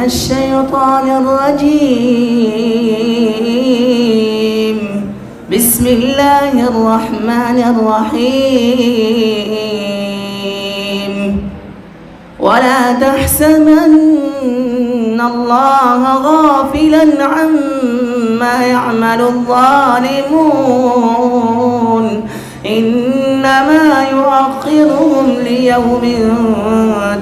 الشيطان الرجيم بسم الله الرحمن الرحيم ولا تحسبن الله غافلا عما يعمل الظالمون إنما يؤخرهم ليوم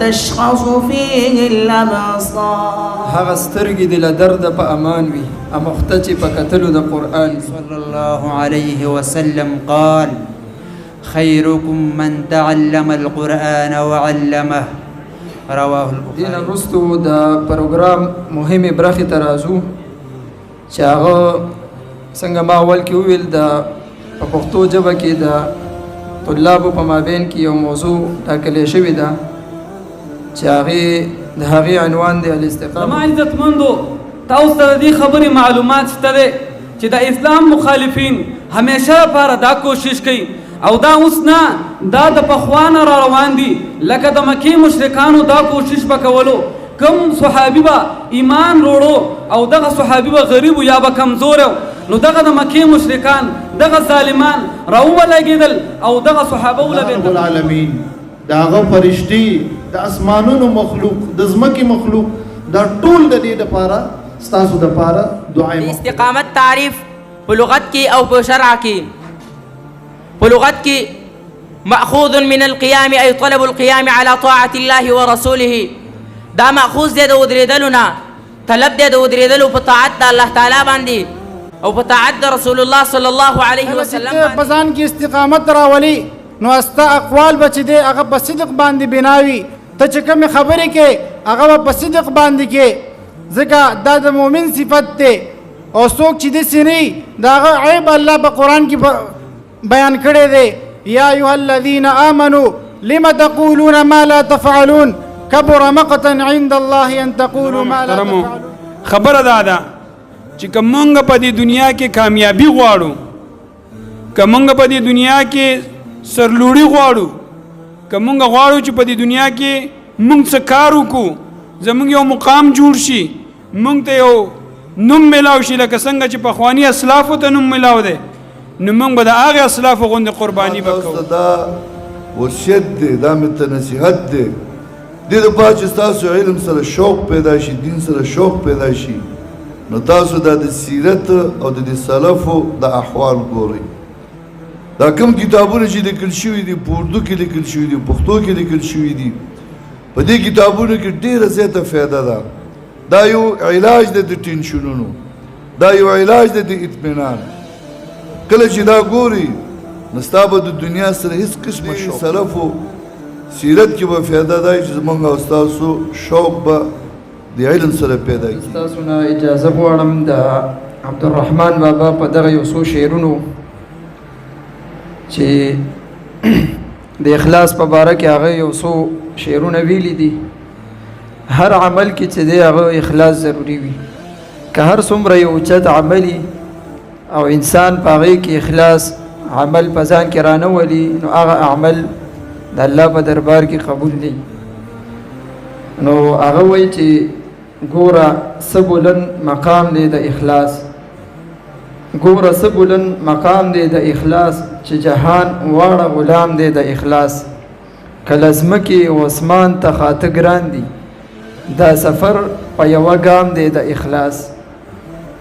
تشخص فيه الأبصار. هغه سترګې دې له درده په امان وي اموخته چې په کتلو د قرآن. صلى الله عليه وسلم قال خيركم من تعلم القرآن وعلمه رواه البخاري. دین وروستو د پروګرام مهمې برخې ته راځو چې هغه څنګه ما اول کې وویل د په پښتو ژبه کې د طلابو په مابین کې یو موضوع ټاکلې شوې ده چې د هغې عنوان دی الاستقامه. زما عزتمندو تاسو ته د دې خبرې معلومات شته دی چې د اسلام مخالفین همیشه لپاره دا کوشش کوي او دا اوس نه دا د پخوا نه را روان دي لکه د مکې مشرکانو دا کوشش به کولو کوم صحابي به ایمان وروړو او دغه صحابي به غریب یا به کمزور نو دغه د مکې مشرکان دغه ظالمان راولګېدل او دغه صحابه ولګېدل. رب العالمین د هغه فرشتي د اسمانونو مخلوق د ځمکې مخلوق دا ټول د دې دپاره ستاسو دپاره دعای استقامت تعریف په لغت کې او په شرع کې په لغت کې مأخوذ من القيام أي طلب القيام على طاعة الله ورسوله دا مأخوذ دی د ودرېدلو نه طلب دی د ودرېدلو په طاعت د الله تعالی باندې او په طاعت د رسول الله صلی الله علیه وسلم باندې. په ځان کې استقامت راولي نو استا اقوال به چې دی هغه په صدق باندې بناوي ته چې کومې خبرې کې هغه به په صدق باندې کې ځکه دا د مؤمن صفت دی او څوک چې داسې نه وي د هغه عیب الله په قرآن کې بیان کړی دی یا ایها الذین آمنوا لم تقولون ما لا تفعلون کبر مقتا عند الله ان تقولوا ما لا تفعلون. خبره دا ده چې که مونږ په دې دنیا کې کامیابي غواړو که مونږ په دې دنیا کې سرلوړي غواړو که مونږ غواړو چې په دې دنیا کې مونږ څه کار وکړو زمونږ یو مقام جوړ شي مونږ ته یو نوم میلاو شي لکه څنګه چې پخواني اسلافو ته نوم میلاو دی نو مونږ به د هغې اسلافو غوندې قرباني به کوو. دا وصیت دی دا مې ته نصیحت دی دې دپاره چې ستاسو علم سره شوق پیدا شي دین سره شوق پیدا شي نو تاسو دا د سیرت او د سلفو د احوال ګورئ دا کوم کتابونه چې لیکل شوي دي په اردو کې لیکل شوي دي پښتو کې لیکل شوي دي په دې کتابونو کې ډېره زیاته فایده ده دا یو علاج دی د ټینشنونو دا یو علاج دی د اطمینان کله چې دا ګوري نو ستا به د دنیا سره هېڅ قسمه سلفو سیرت کې به فایده ده چې زموږ او ستاسو شوق به د علم سره پیدا کړي. ستاسو نه اجازه غواړم د عبدالرحمن بابا په دغه یو څو شعرونو چې د اخلاص په باره کې هغه یو څو شعرونه ویلي دي هر عمل کې چې دی هغه اخلاص ضروري وي که هر څومره یو اوچت عملي او انسان په هغې کې اخلاص عمل په ځان کې رانولي نو هغه عمل د الله په دربار کې قبول دی. نو هغه وایي چې ګوره څه بلند مقام دی د اخلاص ګوره څه بلند مقام دی د اخلاص چې جهان واړه غلام دی د اخلاص کله ځمکې او اسمان ته خاته ګران دي دا سفر په یوه ګام دی د اخلاص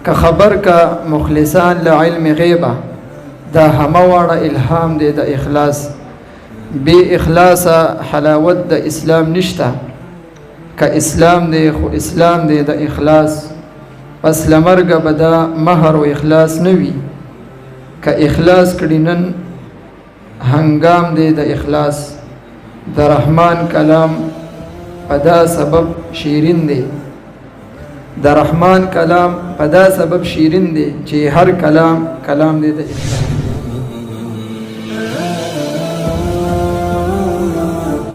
که خبر که مخلصان له علم غیبه دا همه واړه الهام دی د اخلاص بې اخلاصه حلاوت د اسلام نشته که اسلام دی خو اسلام دی د اخلاص پس لمرګه به دا مهر و اخلاص نه وي که اخلاص کړي نن هنګام دی د اخلاص د رحمان کلام په دا سبب شیرین دی د رحمان کلام په دا سبب شیرین دی چې هر کلام کلام دی د اخلاص.